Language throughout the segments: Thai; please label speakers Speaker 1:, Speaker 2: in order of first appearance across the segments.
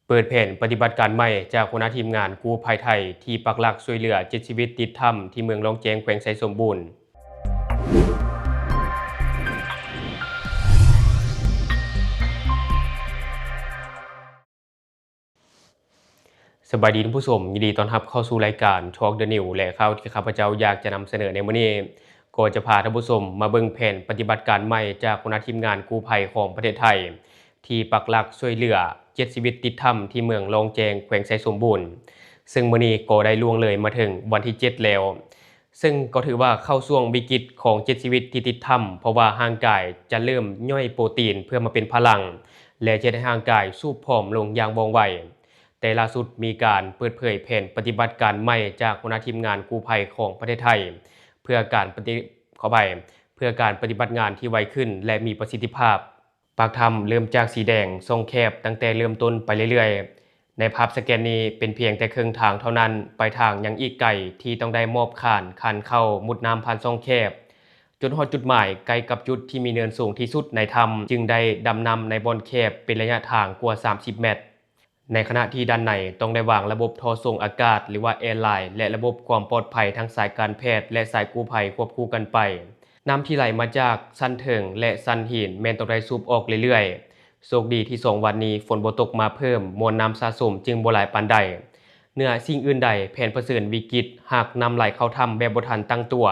Speaker 1: เปิดแผนปฏิบัติการใหม่จากหัวหน้าทีมงานกู้ภัยไทยที่ปักหลักช่วยเหลือ7ชีวิตติดถ้ำที่เมืองลองแจงแขวงไสสมบูรณ์สบายดีท่านผู้ชมยินดีต้อนรับเข้าสู่รายการ Talk the New และข่าวที่ข้าพเจ้าอยากจะนำเสนอในวันนี้ก็จะพาท่านผู้ชมมาเบิ่งแผนปฏิบัติการใหม่จากหัวหน้าทีมงานกู้ภัยของประเทศไทยที่ปักหลักช่วยเหลือ7ชีวิตติดถ้ำที่เมืองลองแจงแขวงไสสมบูรณ์ซึ่งมื้อนี้ก็ได้ล่วงเลยมาถึงวันที่7แล้วซึ่งก็ถือว่าเข้าช่วงวิกฤตของ7ชีวิตที่ติดถ้ำเพราะว่าร่างกายจะเริ่มย่อยโปรตีนเพื่อมาเป็นพลังและจะให้ร่างกายสู้ผอมลงอย่างว่องไวแต่ล่าสุดมีการเปิดเผยแผนปฏิบัติการใหม่จากหัวหน้าทีมงานกู้ภัยของประเทศไทยเพื่อการปฏิบัติงานที่ไวขึ้นและมีประสิทธิภาพปากถ้ำเริ่มจากสีแดงทรงแคบตั้งแต่เริ่มต้นไปเรื่อยๆในภาพสแกนนี้เป็นเพียงแต่ครึ่งทางเท่านั้นไปทางยังอีกไกลที่ต้องได้มอบคันเข้ามุดน้ำผ่านทรงแคบจนฮอดจุดหมายใกล้กับจุดที่มีเนินสูงที่สุดในถ้ำจึงได้ดำน้ำในบ่อนแคบเป็นระยะทางกว่า30เมตรในขณะที่ด้านในต้องได้วางระบบท่อส่งอากาศหรือว่าแอร์ไลน์และระบบความปลอดภัยทั้งสายการแพทย์และสายกู้ภัยควบคู่กันไปน้ำที่ไหลมาจากสันเถิงและสันหินแม้นต้องได้สูบออกเรื่อยๆโชคดีที่2วันนี้ฝนบ่ตกมาเพิ่มมวลน้ำสะสมจึงบ่หลายปานใดเหนือสิ่งอื่นใดแผนเผชิญวิกฤตหากน้ำไหลเข้าถ้ำแบบบ่ทันตั้งตัว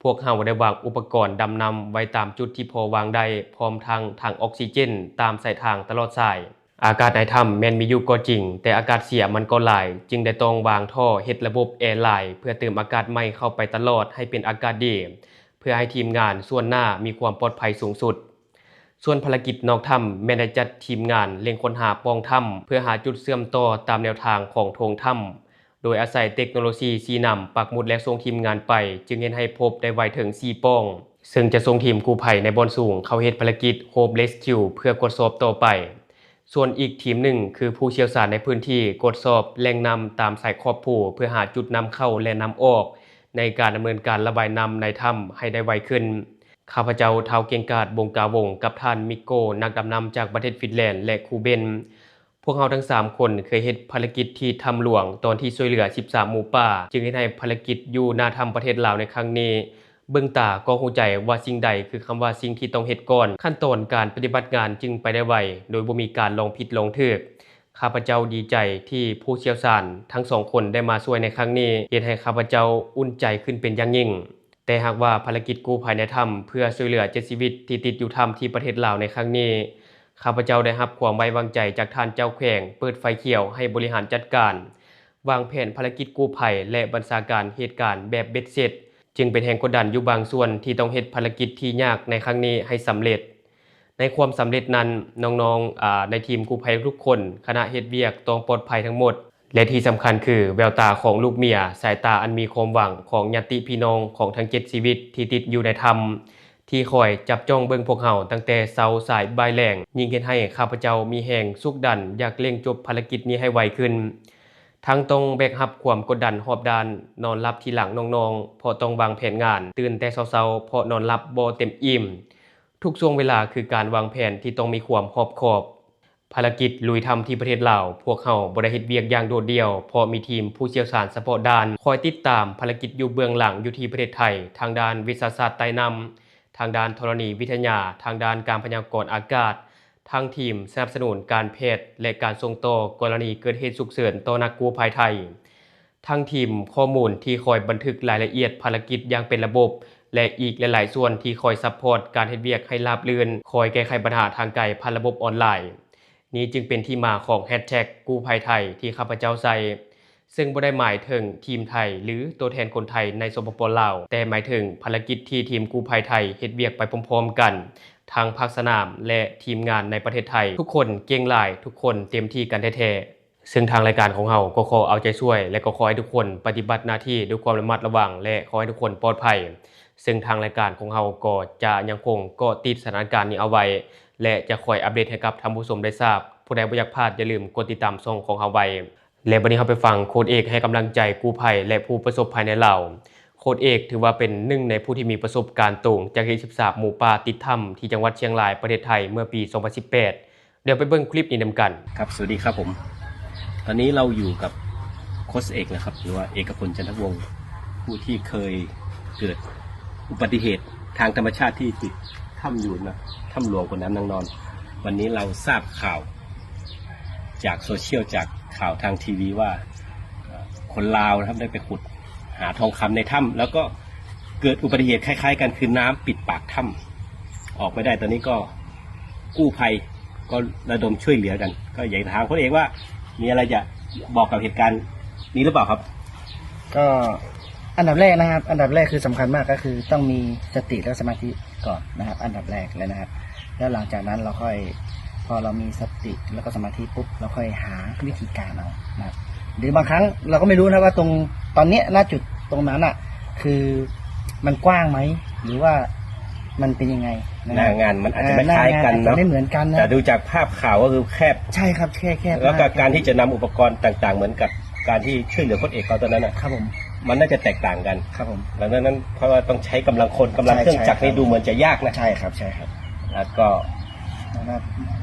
Speaker 1: พวกเราได้วางอุปกรณ์ดำน้ำไว้ตามจุดที่พอวางได้พร้อมทั้งถังออกซิเจนตามสายทางตลอดสายอากาศในถ้ำแม้นมีอยู่ก็จริงแต่อากาศเสียมันก็หลายจึงได้ต้องวางท่อเฮ็ดระบบแอร์ไลน์เพื่อเติมอากาศใหม่เข้าไปตลอดให้เป็นอากาศดีเพื่อให้ทีมงานส่วนหน้ามีความปลอดภัยสูงสุดส่วนภารกิจนอกถ้ำแม้นได้จัดทีมงานเร่งค้นหาปล่องถ้ำเพื่อหาจุดเชื่อมต่อตามแนวทางของโถงถ้ำโดยอาศัยเทคโนโลยีชี้นำปักหมุดและส่งทีมงานไปจึงเฮ็ดให้พบได้ไวถึง4ปล่องซึ่งจะส่งทีมกู้ภัยในบ่อนสูงเข้าเฮ็ดภารกิจ Hope Rescue เพื่อกดสอบต่อไปส่วนอีกทีมหนึ่งคือผู้เชี่ยวชาญในพื้นที่กดสอบแหล่งนำตามสายขอบผูเพื่อหาจุดนำเข้าและนำออกในการดำเนินการระบายน้ำในถ้ำให้ได้ไวขึ้นข้าพเจ้าท้าวเก่งกาจบงกาวงกับท่านมิโกนักดำน้ำจากประเทศฟินแลนด์และครูเบนพวกเราทั้ง3คนเคยเฮ็ดภารกิจที่ถ้ำหลวงตอนที่ช่วยเหลือ13หมู่ป่าจึงเฮ็ดให้ภารกิจอยู่หน้าถ้ำประเทศลาวในครั้งนี้เบิ่งตาก็รู้ใจว่าสิ่งใดคือคำว่าสิ่งที่ต้องเฮ็ดก่อนขั้นตอนการปฏิบัติงานจึงไปได้ไวโดยบ่มีการลองผิดลองถูกข้าพเจ้าดีใจที่ผู้เชี่ยวชาญทั้ง2คนได้มาช่วยในครั้งนี้เฮ็ดให้ข้าพเจ้าอุ่นใจขึ้นเป็นอย่างยิ่งแต่หากว่าภารกิจกู้ภัยในถ้ำเพื่อช่วยเหลือ7ชีวิตที่ติดอยู่ถ้ำที่ประเทศลาวในครั้งนี้ข้าพเจ้าได้รับความไว้วางใจจากท่านเจ้าแขวงเปิดไฟเขียวให้บริหารจัดการวางแผนภารกิจกู้ภัยและบัญชาการเหตุการณ์แบบเบ็ดเสร็จจึงเป็นแรงกดดันอยู่บางส่วนที่ต้องเฮ็ดภารกิจที่ยากในครั้งนี้ให้สำเร็จในความสำเร็จนั้นน้องๆในทีมกู้ภัยทุกคนคณะเฮ็ดเวียกต้องปลอดภัยทั้งหมดและที่สำคัญคือแววตาของลูกเมียสายตาอันมีความหวังของญาติพี่น้องของทั้ง7ชีวิตที่ติดอยู่ในถ้ำที่คอยจับจ้องเบิ่งพวกเราตั้งแต่เช้าสายบ่ายแลงยิ่งเฮ็ดให้ข้าพเจ้ามีแรงสุกดันอยากเร่งจบภารกิจนี้ให้ไวขึ้นทั้งต้องแบกรับความกดดันรอบด้านนอนหลับทีหลังน้องๆเพราะต้องวางแผนงานตื่นแต่เช้าๆเพราะนอนหลับบ่เต็มอิ่มทุกช่วงเวลาคือการวางแผนที่ต้องมีความรอบคอบภารกิจลุยถ้ำที่ประเทศลาวพวกเราบ่ได้เฮ็ดเวียกอย่างโดดเดี่ยวเพราะมีทีมผู้เชี่ยวชาญเฉพาะด้านคอยติดตามภารกิจอยู่เบื้องหลังอยู่ที่ประเทศไทยทางด้านวิทยาศาสตร์ใต้น้ำทางด้านธรณีวิทยาทางด้านการพยากรณ์อากาศทางทีมสนับสนุนการแพทย์และการส่งต่อกรณีเกิดเหตุฉุกเฉินต่อนักกู้ภัยไทยทางทีมข้อมูลที่คอยบันทึกรายละเอียดภารกิจอย่างเป็นระบบและอีกหลายๆส่วนที่คอยซัพพอร์ตการเฮ็ดเวียกให้ราบรื่นคอยแก้ไขปัญหาทางไกลผ่านระบบออนไลน์นี้จึงเป็นที่มาของแฮชแท็กกู้ภัยไทยที่ข้าพเจ้าใส่ซึ่งบ่ได้หมายถึงทีมไทยหรือตัวแทนคนไทยในสปป.ลาวแต่หมายถึงภารกิจที่ทีมกู้ภัยไทยเฮ็ดเวียกไปพร้อมๆกันทั้งภาคสนามและทีมงานในประเทศไทยทุกคนเก่งหลายทุกคนเต็มที่กันแท้ๆซึ่งทางรายการของเราก็ขอเอาใจช่วยและก็ขอให้ทุกคนปฏิบัติหน้าที่ด้วยความระมัดระวังและขอให้ทุกคนปลอดภัยซึ่งทางรายการของเราก็จะยังคงเกาะติดสถานการณ์นี้เอาไว้และจะคอยอัปเดตให้กับท่านผู้ชมได้ทราบผู้ใดบ่อยากพลาดอย่าลืมกดติดตามช่องของเราไว้และวันนี้เราไปฟังโค้ชเอกให้กำลังใจกู้ภัยและผู้ประสบภัยในลาวโค้ชเอกถือว่าเป็นหนึ่งในผู้ที่มีประสบการณ์ตรงจากเหตุ13หมู่ป่าติดถ้ำที่จังหวัดเชียงรายประเทศไทยเมื่อปี2018เดี๋ยวไปเบิ่งคลิปนี้นำกัน
Speaker 2: ครับสวัสดีครับผม ตอนนี้เราอยู่กับโค้ชเอกนะครับหรือว่าเอกพลจันทวงศ์ผู้ที่เคยเกิดอุบัติเหตุทางธรรมชาติที่ติดถ้ำอยู่นะถ้ำหลวงขุนน้ำนางนอนวันนี้เราทราบข่าวจากโซเชียลจากข่าวทางทีวีว่าคนลาวนะครับได้ไปขุดหาทองคำในถ้ำแล้วก็เกิดอุบัติเหตุคล้ายๆกันคือน้ำปิดปากถ้ำออกไม่ได้ตอนนี้ก็กู้ภัยก็ระดมช่วยเหลือกันก็อยากถามโค้ชเอกว่ามีอะไรจะบอกกับเหตุการณ์นี้หรือเปล่าครับ
Speaker 3: ก็อันดับแรกนะครับอันดับแรกคือสำคัญมากก็คือต้องมีสติและสมาธิก่อนนะครับอันดับแรกเลยนะครับแล้วหลังจากนั้นเราค่อยพอเรามีสติแล้วก็สมาธิปุ๊บเราค่อยหาวิธีการเอานะครับหรือบางครั้งเราก็ไม่รู้นะว่าตรงตอนนี้ณจุดตรงนั้นอ่ะคือมันกว้างไหมหรือว่ามันเป็นยังไง
Speaker 2: หน้างานมันอาจจะไม่คล้ายกันเนาะ
Speaker 3: ไม่เหมือนกันนะ
Speaker 2: แต่ดูจากภาพข่าวก็คือแคบ
Speaker 3: ใช่ครับแคบ
Speaker 2: แล้วก็การที่จะนำอุปกรณ์ต่างๆเหมือนกับการที่ช่วยเหลือโค้ชเอกเขาตอนนั้นนะครับ
Speaker 3: ผม
Speaker 2: มันน่าจะแตกต่างกัน
Speaker 3: ครับผม
Speaker 2: ดังนั้นเพราะว่าต้องใช้กำลังคนกำลังเครื่องจักรนี่ดูเหมือนจะยากนะ
Speaker 3: ใช่ครับ
Speaker 2: แล้วก็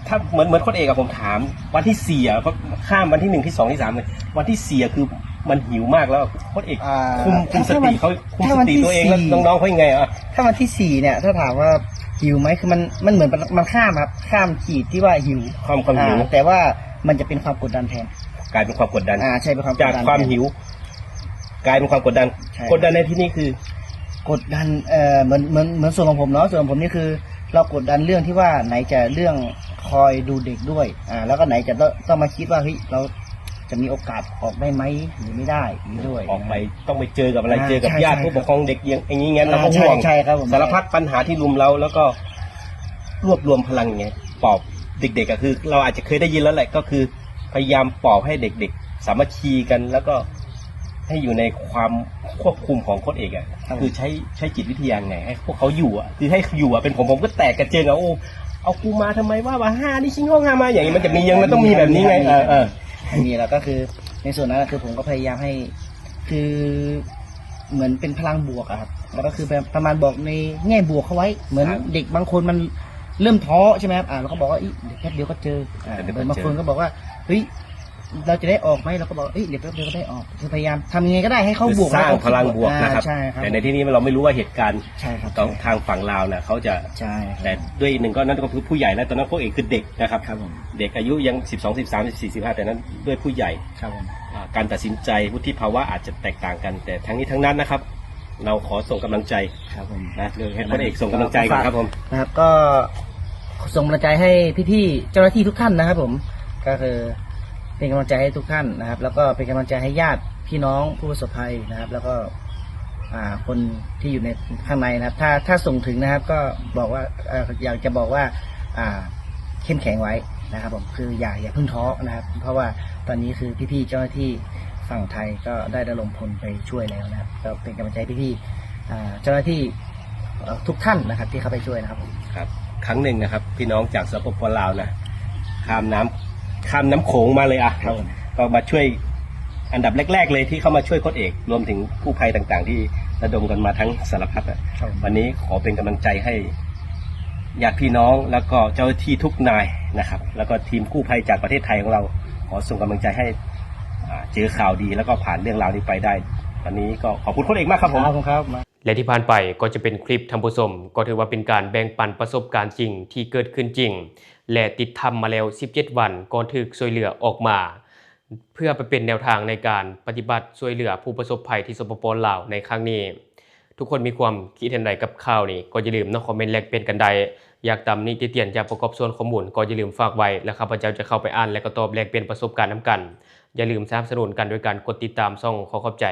Speaker 2: ถ้าเหมือนโค้ชเอกกับผมถามวันที่4เพราะข้ามวันที่1ที่2ที่3เลยวันที่4คือมันหิวมากแล้วโค้ชเอกคุมสติเขาคุมสติตัวเองแล้วน้องๆเขายังไงอ่ะ
Speaker 3: ถ้าวันที่4เนี่ยถ้าถามว่าหิวไหมคือมันเหมือนมันข้ามครับข้ามขีดที่ว่าหิว
Speaker 2: ความหิว
Speaker 3: แต่ว่ามันจะเป็นความกดดันแทน
Speaker 2: กลายเป็นความกดดัน
Speaker 3: ใช่เป็นความ
Speaker 2: จากความหิวกลายเป็นความกดดันกดดันในที่นี้คื
Speaker 3: อกดดันเหมือนส่วนของผมเนาะส่วนของผมนี่คือเรากดดันเรื่องที่ว่าไหนจะเรื่องคอยดูเด็กด้วยแล้วก็ไหนจะต้องมาคิดว่าเฮ้ยเราจะมีโอกาสออกได้ไหมหรือไม่ได้ด้วย
Speaker 2: ออกไปต้องไปเจอกับอะไรเจอกับญาติผู้ปกครองเด็กอย่างนี้งั้นเราก็ห่วงสารพัดปัญหาที่รุมเราแล้วก็รวบรวมพลังไงปอบเด็กๆก็คือเราอาจจะเคยได้ยินแล้วแหละก็คือพยายามปอบให้เด็กๆสามัคคีกันแล้วก็ให้อยู่ในความควบคุมของโค้ชเอกอ่ะคือใช้จิตวิทยาไงให้พวกเขาอยู่อ่ะคือให้อยู่อ่ะเป็นผมก็แตกกระเจิงอ่ะโอ้เอากูมาทำไมว่า5นี่ชิงห้อง5มาอย่างนี้มันจะมียังมันต้องมีแบบนี้ไง
Speaker 3: มีแล้วก็คือในส่วนนั้นคือผมก็พยายามให้คือเหมือนเป็นพลังบวกอะครับแล้วก็คือประมาณบอกในแง่บวกเขาไว้เหมือนเด็กบางคนมันเริ่มท้อใช่ไหมครับเราก็บอกว่าเดี๋ยวแค่เดียวก็เจอบางคนก็บอกว่าเฮ้ยเราจะได้ออกไหมเราก็บอกเดี๋ยวแป๊บเดียวก็ได้ออกคือพยายามทำยังไงก็ได้ให้เขาบวก
Speaker 2: สร้างพลังบวกนะครับแต่ในที่นี้เราไม่รู้ว่าเหตุการณ์ของทางฝั่งลาวเนี่ยเขาจะแต่ด้วยหนึ่งก็นั่นก็คือผู้ใหญ่แล้วตอนนั้นพวกเอกคือเด็กนะครับเด็กอายุยัง12 13 14 15แต่นั้นด้วยผู้ใหญ่การตัดสินใจวุฒิภาวะอาจจะแตกต่างกันแต่ทั้งนี้ทั้งนั้นนะครับเราขอส่งกำลังใจนะเลยให้พวกเอกส่งกำลังใจกันครับผม
Speaker 3: นะครับก็ส่งกำลังใจให้พี่ๆเจ้าหน้าที่ทุกท่านนะครับผมก็คือเป็นกำลังใจให้ทุกท่านนะครับแล้วก็เป็นกำลังใจให้ญาติพี่น้องผู้ประสบภัยนะครับแล้วก็คนที่อยู่ในข้างในนะครับถ้าส่งถึงนะครับก็บอกว่าอยากจะบอกว่าเข้มแข็งไว้นะครับผมคืออย่าเพิ่งท้อนะครับเพราะว่าตอนนี้คือพี่ๆเจ้าหน้าที่ฝั่งไทยก็ได้ระดมพลไปช่วยแล้วนะครับก็เป็นกำลังใจพี่ๆเจ้าหน้าที่ทุกท่านนะครับที่เข้าไปช่วยนะครับผม
Speaker 2: ครับครั้งหนึ่งนะครับพี่น้องจากสปป.ลาวนะข้ามน้ำโขงมาเลยก็มาช่วยอันดับแรกๆเลยที่เข้ามาช่วยโค้ชเอกรวมถึงกู้ภัยต่างๆที่ระดมกันมาทั้งสารพัดวันนี้ขอเป็นกำลังใจให้ญาติพี่น้องแล้วก็เจ้าหน้าที่ทุกนายนะครับแล้วก็ทีมกู้ภัยจากประเทศไทยของเราขอส่งกำลังใจให้เจอข่าวดีแล้วก็ผ่านเรื่องราวนี้ไปได้วันนี้ก็ขอบคุณโค้ชเอกมากครับผม
Speaker 3: ครับ
Speaker 1: และที่ผ่านไปก็จะเป็นคลิปท่านผู้ชมก็ถือว่าเป็นการแบ่งปันประสบการณ์จริงที่เกิดขึ้นจริงและติดทำมาแล้ว17 วันก่อนถูกช่วยเหลือออกมาเพื่อไปเป็นแนวทางในการปฏิบัติช่วยเหลือผู้ประสบภัยที่สปป.ลาวในครั้งนี้ทุกคนมีความคิดเห็นใดกับข่าวนี้ก็อย่าลืมคอมเมนต์แลกเปลี่ยนกันได้อยากตามนี้ติเตียนจะประกอบส่วนข้อมูลก็อย่าลืมฝากไว้และข้าพเจ้าจะเข้าไปอ่านและก็ตอบแลกเปลี่ยนประสบการณ์นำกันอย่าลืมสนับสนุนกันโดยการกดติดตามช่องขอขอบใจ